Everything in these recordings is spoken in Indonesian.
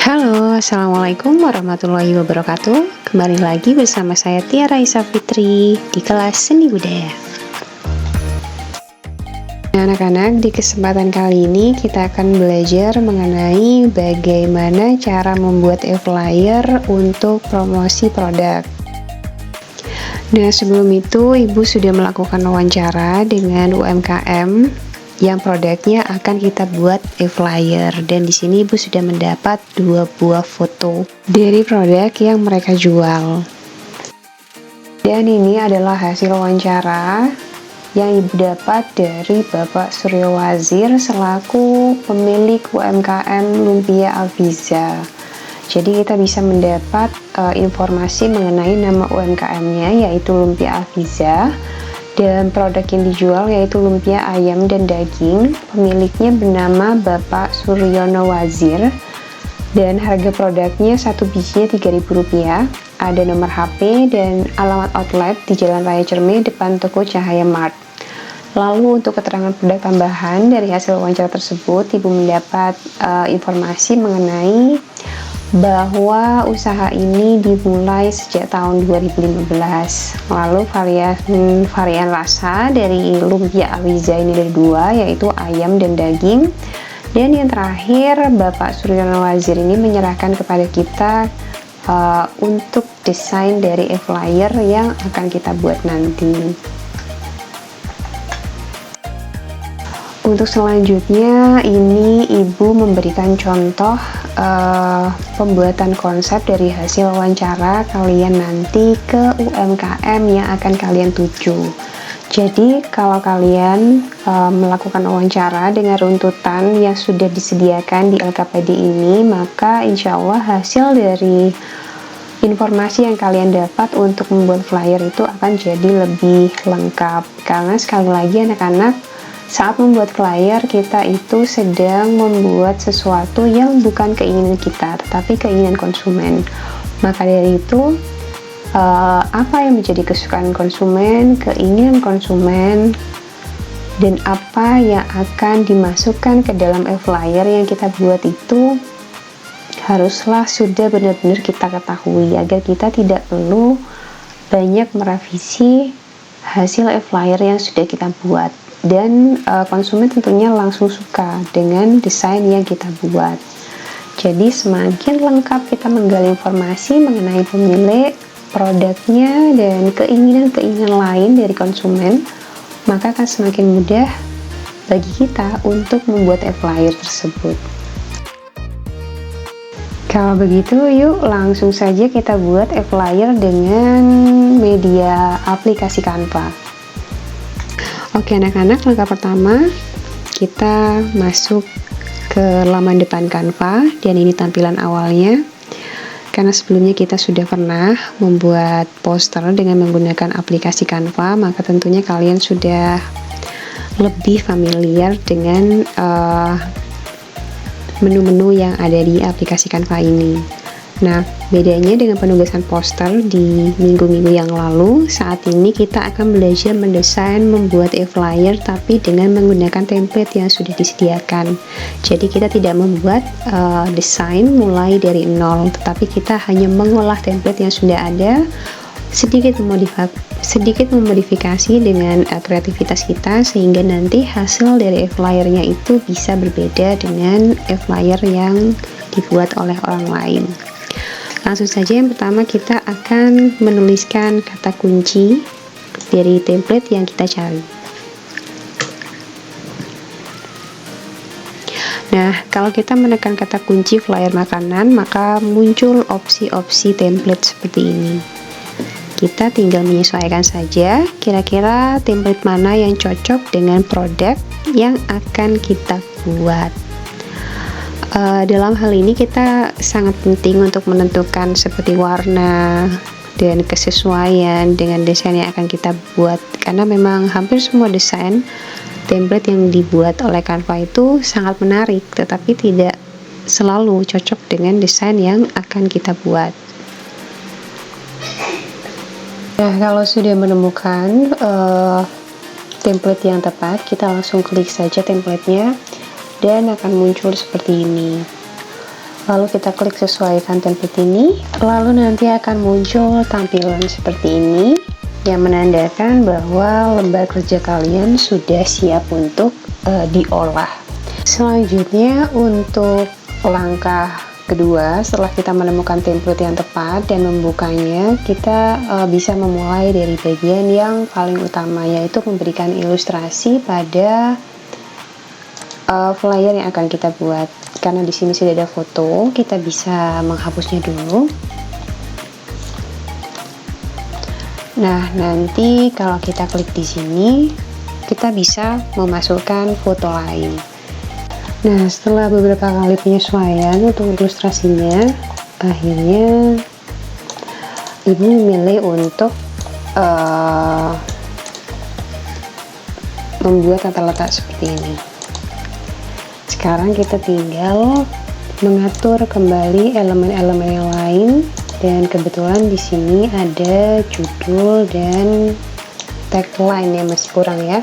Halo, Assalamualaikum warahmatullahi wabarakatuh. Kembali lagi bersama saya Tia Raisa Fitri di kelas Seni Budaya. Anak-anak, di kesempatan kali ini kita akan belajar mengenai bagaimana cara membuat e-flyer untuk promosi produk. Nah, sebelum itu Ibu sudah melakukan wawancara dengan UMKM yang produknya akan kita buat e-flyer, dan di sini Ibu sudah mendapat 2 buah foto dari produk yang mereka jual. Dan ini adalah hasil wawancara yang Ibu dapat dari Bapak Suryo Wazir selaku pemilik UMKM Lumpia Alfiza. Jadi kita bisa mendapat informasi mengenai nama UMKM-nya, yaitu Lumpia Alfiza, dan produk yang dijual yaitu lumpia ayam dan daging. Pemiliknya bernama Bapak Suryono Wazir, dan harga produknya satu bijinya Rp3.000. Ada nomor HP dan alamat outlet di Jalan Raya Cerme depan toko Cahaya Mart. Lalu untuk keterangan produk tambahan dari hasil wawancara tersebut, Ibu mendapat informasi mengenai bahwa usaha ini dimulai sejak tahun 2015. Lalu varian rasa dari lumpia Alfiza ini ada 2, yaitu ayam dan daging. Dan yang terakhir, Bapak Suryono Wazir ini menyerahkan kepada kita untuk desain dari e-flyer yang akan kita buat nanti. Untuk selanjutnya, ini Ibu memberikan contoh pembuatan konsep dari hasil wawancara kalian nanti ke UMKM yang akan kalian tuju. Jadi kalau kalian melakukan wawancara dengan runtutan yang sudah disediakan di LKPD ini, maka insya Allah hasil dari informasi yang kalian dapat untuk membuat flyer itu akan jadi lebih lengkap. Karena sekali lagi anak-anak, saat membuat flyer, kita itu sedang membuat sesuatu yang bukan keinginan kita, tetapi keinginan konsumen. Maka dari itu, apa yang menjadi kesukaan konsumen, keinginan konsumen, dan apa yang akan dimasukkan ke dalam e-flyer yang kita buat itu haruslah sudah benar-benar kita ketahui, agar kita tidak perlu banyak merevisi hasil e-flyer yang sudah kita buat. Dan konsumen tentunya langsung suka dengan desain yang kita buat. Jadi semakin lengkap kita menggali informasi mengenai pemilik, produknya, dan keinginan-keinginan lain dari konsumen, maka akan semakin mudah bagi kita untuk membuat e-flyer tersebut. Kalau begitu, yuk langsung saja kita buat e-flyer dengan media aplikasi Canva. Oke anak-anak, langkah pertama kita masuk ke laman depan Canva, dan ini tampilan awalnya. Karena sebelumnya kita sudah pernah membuat poster dengan menggunakan aplikasi Canva, maka tentunya kalian sudah lebih familiar dengan menu-menu yang ada di aplikasi Canva ini. Nah, bedanya dengan penugasan poster di minggu-minggu yang lalu, saat ini kita akan belajar mendesain, membuat e-flyer, tapi dengan menggunakan template yang sudah disediakan. Jadi kita tidak membuat desain mulai dari nol, tetapi kita hanya mengolah template yang sudah ada, sedikit memodifikasi dengan kreativitas kita, sehingga nanti hasil dari e-flyernya itu bisa berbeda dengan e-flyer yang dibuat oleh orang lain. Langsung saja, yang pertama kita akan menuliskan kata kunci dari template yang kita cari. Nah, kalau kita menekan kata kunci flyer makanan, maka muncul opsi-opsi template seperti ini. Kita tinggal menyesuaikan saja kira-kira template mana yang cocok dengan produk yang akan kita buat. Dalam hal ini kita sangat penting untuk menentukan seperti warna dan kesesuaian dengan desain yang akan kita buat, karena memang hampir semua desain template yang dibuat oleh Canva itu sangat menarik, tetapi tidak selalu cocok dengan desain yang akan kita buat. Nah, kalau sudah menemukan template yang tepat, kita langsung klik saja templatenya dan akan muncul seperti ini. Lalu kita klik sesuaikan template ini, lalu nanti akan muncul tampilan seperti ini yang menandakan bahwa lembar kerja kalian sudah siap untuk diolah. Selanjutnya untuk langkah kedua, setelah kita menemukan template yang tepat dan membukanya, kita bisa memulai dari bagian yang paling utama, yaitu memberikan ilustrasi pada flyer yang akan kita buat. Karena di sini sudah ada foto, kita bisa menghapusnya dulu. Nah, nanti kalau kita klik di sini, kita bisa memasukkan foto lain. Nah, setelah beberapa kali penyesuaian untuk ilustrasinya, akhirnya Ibu memilih untuk membuat tata letak seperti ini. Sekarang kita tinggal mengatur kembali elemen-elemen yang lain, dan kebetulan di sini ada judul dan tagline yang masih kurang ya.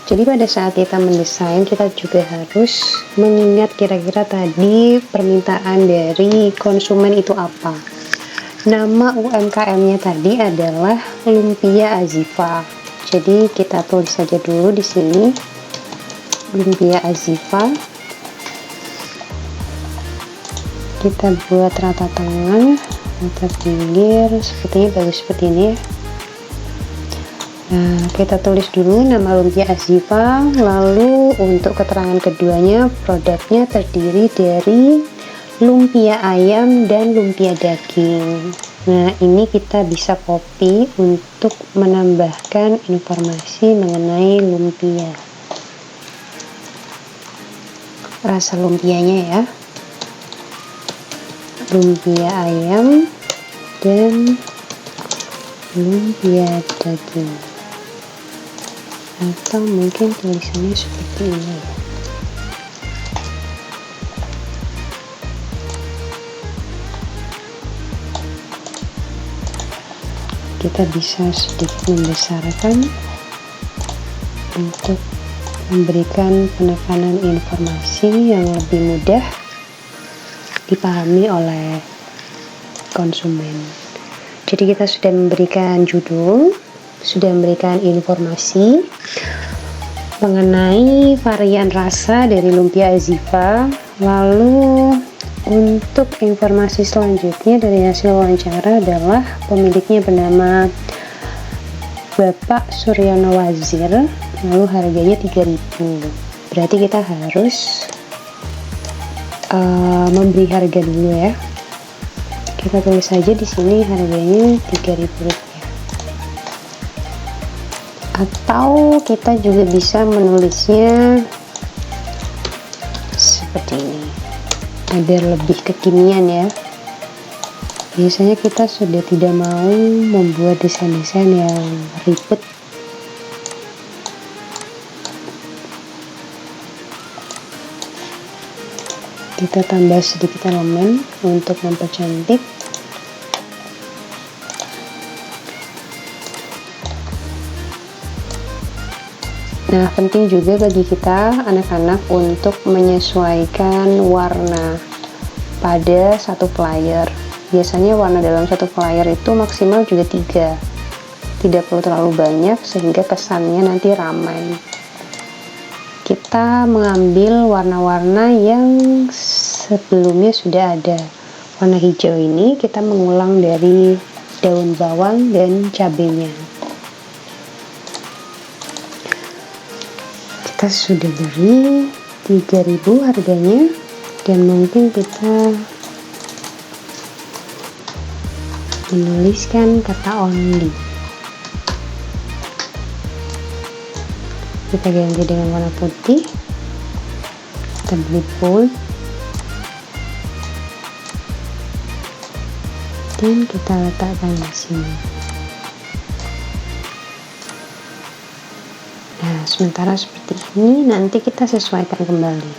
Jadi pada saat kita mendesain, kita juga harus mengingat kira-kira tadi permintaan dari konsumen itu apa. Nama UMKM-nya tadi adalah Lumpia Azifa. Jadi kita tulis saja dulu di sini Lumpia Azifa. Kita buat rata tengah, rata pinggir, sepertinya bagus seperti ini ya. Nah, kita tulis dulu nama Lumpia Azifa, lalu untuk keterangan keduanya, produknya terdiri dari lumpia ayam dan lumpia daging. Nah, ini kita bisa copy untuk menambahkan informasi mengenai lumpia. Rasa lumpianya ya. Lumpia ayam dan lumpia daging. Atau mungkin tulisannya seperti ini. Kita bisa sedikit membesarkan untuk memberikan penekanan informasi yang lebih mudah dipahami oleh konsumen. Jadi kita sudah memberikan judul, sudah memberikan informasi mengenai varian rasa dari Lumpia Azifa. Lalu untuk informasi selanjutnya dari hasil wawancara adalah pemiliknya bernama Bapak Suryono Wazir, lalu harganya 3.000. Berarti kita harus memberi harga dulu ya. Kita tulis saja di sini harganya 3.000 rupiah. Atau kita juga bisa menulisnya seperti ini agar lebih kekinian ya. Biasanya kita sudah tidak mau membuat desain-desain yang ribet. Kita tambah sedikit elemen untuk mempercantik. Nah, penting juga bagi kita anak-anak untuk menyesuaikan warna pada satu flyer. Biasanya warna dalam satu flyer itu maksimal juga 3. Tidak perlu terlalu banyak sehingga kesannya nanti ramai. Kita mengambil warna-warna yang sebelumnya sudah ada. Warna hijau ini kita mengulang dari daun bawang dan cabenya. Kita sudah beri 3.000 harganya, dan mungkin kita menuliskan kata only. Kita ganti dengan warna putih, kita beri bold, dan kita letakkan di sini. Nah, sementara seperti ini, nanti kita sesuaikan kembali.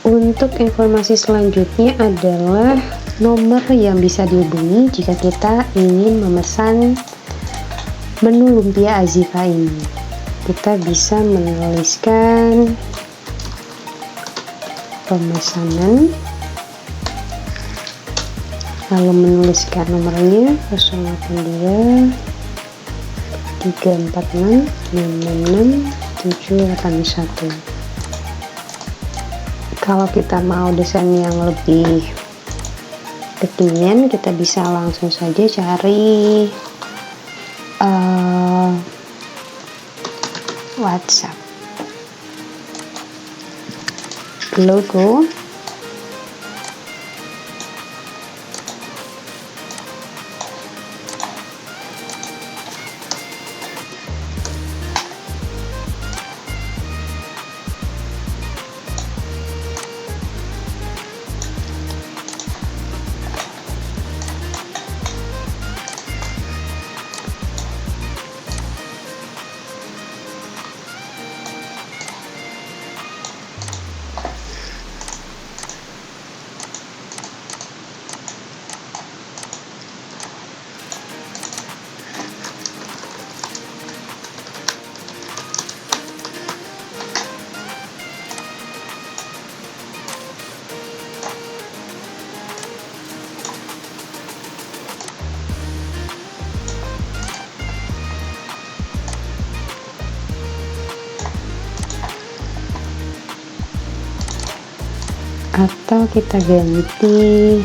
Untuk informasi selanjutnya adalah nomor yang bisa dihubungi jika kita ingin memesan menu Lumpia Azifa ini. kita bisa menuliskan pemesanan, lalu menuliskan nomornya 082 346 666 781. Kalau kita mau desain yang lebih kekinian, kita bisa langsung saja cari WhatsApp logo, atau kita ganti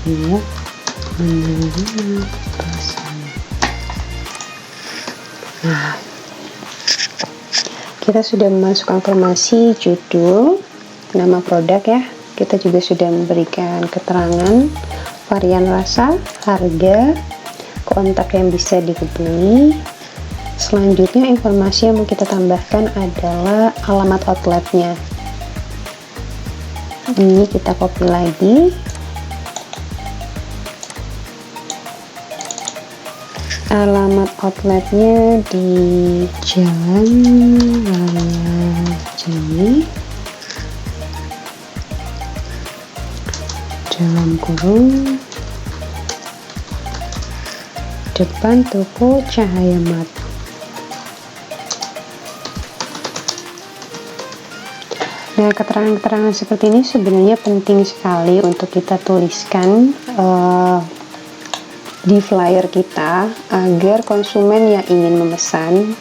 siap menerima pesan. Nah, kita sudah memasukkan informasi judul, nama produk ya. Kita juga sudah memberikan keterangan varian rasa, harga, kontak yang bisa dihubungi. Selanjutnya informasi yang mau kita tambahkan adalah alamat outletnya. Ini kita copy lagi, alamat outletnya di Jalan Raya Jambi, dalam kurung depan toko Cahaya Mata. Nah, keterangan-keterangan seperti ini sebenarnya penting sekali untuk kita tuliskan di flyer kita, agar konsumen yang ingin memesan,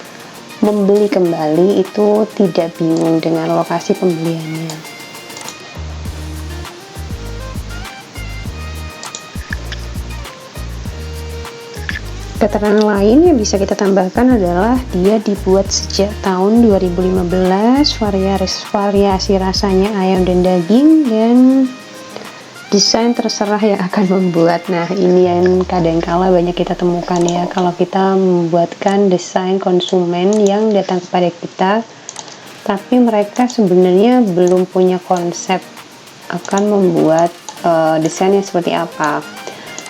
membeli kembali itu tidak bingung dengan lokasi pembeliannya. Keterangan lain yang bisa kita tambahkan adalah dia dibuat sejak tahun 2015, variasi rasanya ayam dan daging, dan desain terserah yang akan membuat. Nah, ini yang kadangkala banyak kita temukan ya, kalau kita membuatkan desain konsumen yang datang kepada kita, tapi mereka sebenarnya belum punya konsep akan membuat desainnya seperti apa,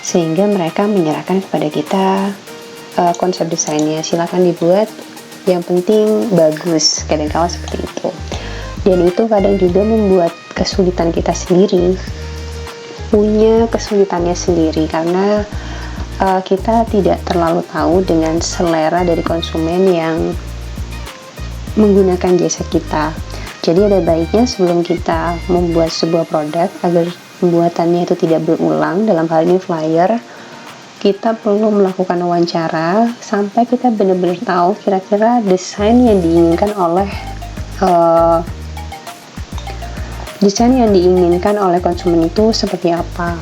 sehingga mereka menyerahkan kepada kita konsep desainnya, silakan dibuat, yang penting bagus, kadang-kala seperti itu. Dan itu kadang juga membuat kesulitan kita sendiri, punya kesulitannya sendiri, karena kita tidak terlalu tahu dengan selera dari konsumen yang menggunakan jasa kita. Jadi ada baiknya sebelum kita membuat sebuah produk, agar pembuatannya itu tidak berulang, dalam hal ini flyer, kita perlu melakukan wawancara sampai kita benar-benar tahu kira-kira desain yang diinginkan oleh konsumen itu seperti apa.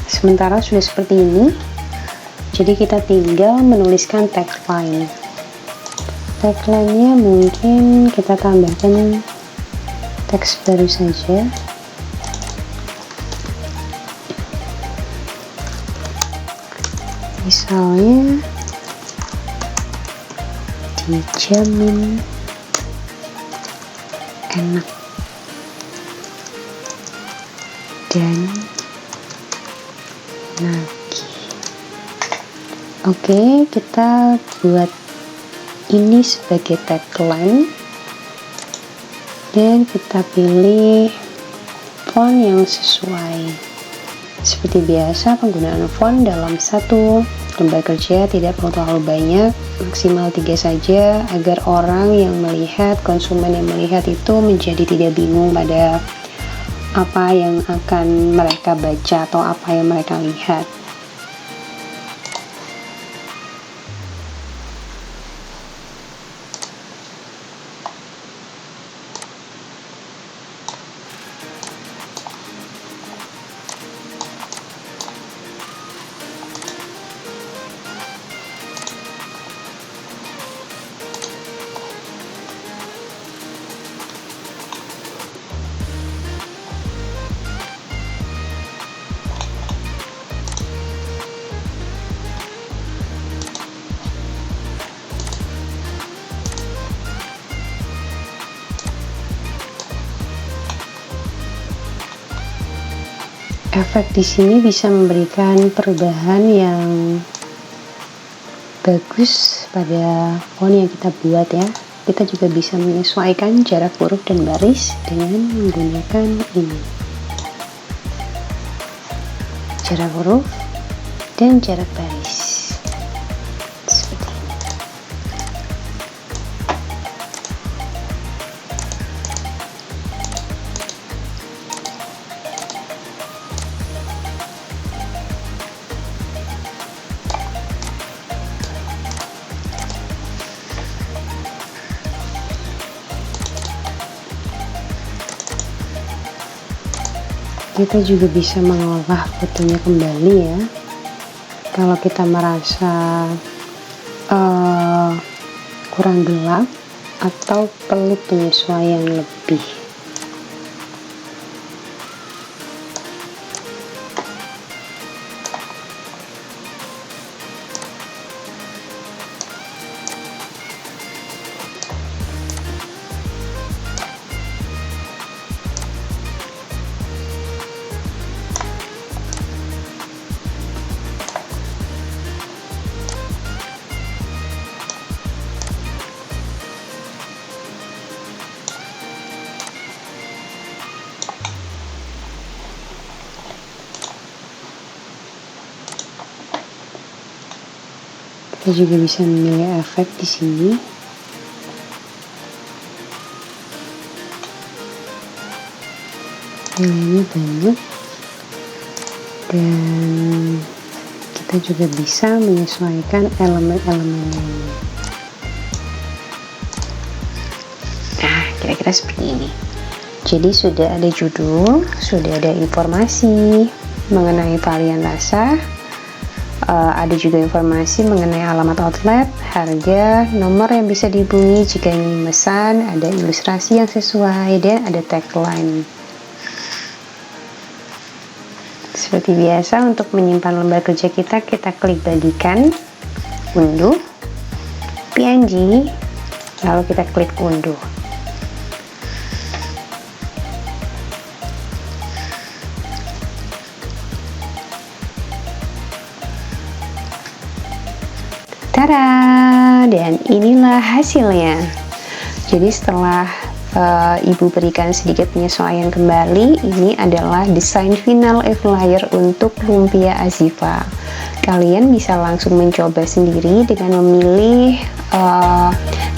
Sementara sudah seperti ini, jadi kita tinggal menuliskan tagline. Tagline-nya mungkin kita tambahkan teks baru saja. Misalnya dijamin enak dan nagih. Oke, kita buat ini sebagai tagline dan kita pilih font yang sesuai. Seperti biasa, penggunaan font dalam satu lembar kerja tidak perlu terlalu banyak, maksimal 3 saja, agar orang yang melihat, konsumen yang melihat itu menjadi tidak bingung pada apa yang akan mereka baca atau apa yang mereka lihat. Efek di sini bisa memberikan perubahan yang bagus pada font yang kita buat ya. Kita juga bisa menyesuaikan jarak huruf dan baris dengan menggunakan ini. Jarak huruf dan jarak baris. Seperti ini. Kita juga bisa mengolah fotonya kembali ya, kalau kita merasa kurang gelap atau perlu penyesuaian lebih. Kita juga bisa memilih efek di sini. Nilainya banyak, dan kita juga bisa menyesuaikan elemen-elemen lainnya. Nah, kira-kira seperti ini. Jadi sudah ada judul, sudah ada informasi mengenai varian rasa. Ada juga informasi mengenai alamat outlet, harga, nomor yang bisa dihubungi jika ingin memesan, ada ilustrasi yang sesuai, dan ada tagline. Seperti biasa, untuk menyimpan lembar kerja kita klik bagikan, unduh, PNG, lalu kita klik unduh. Tada! Dan inilah hasilnya. Jadi setelah Ibu berikan sedikit penyesuaian kembali, ini adalah desain final e-flyer untuk Lumpia Azifa. Kalian bisa langsung mencoba sendiri dengan memilih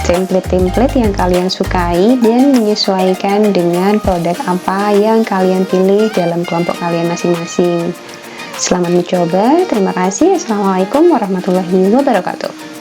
template-template yang kalian sukai dan menyesuaikan dengan produk apa yang kalian pilih dalam kelompok kalian masing-masing. Selamat mencoba, terima kasih. Assalamualaikum warahmatullahi wabarakatuh.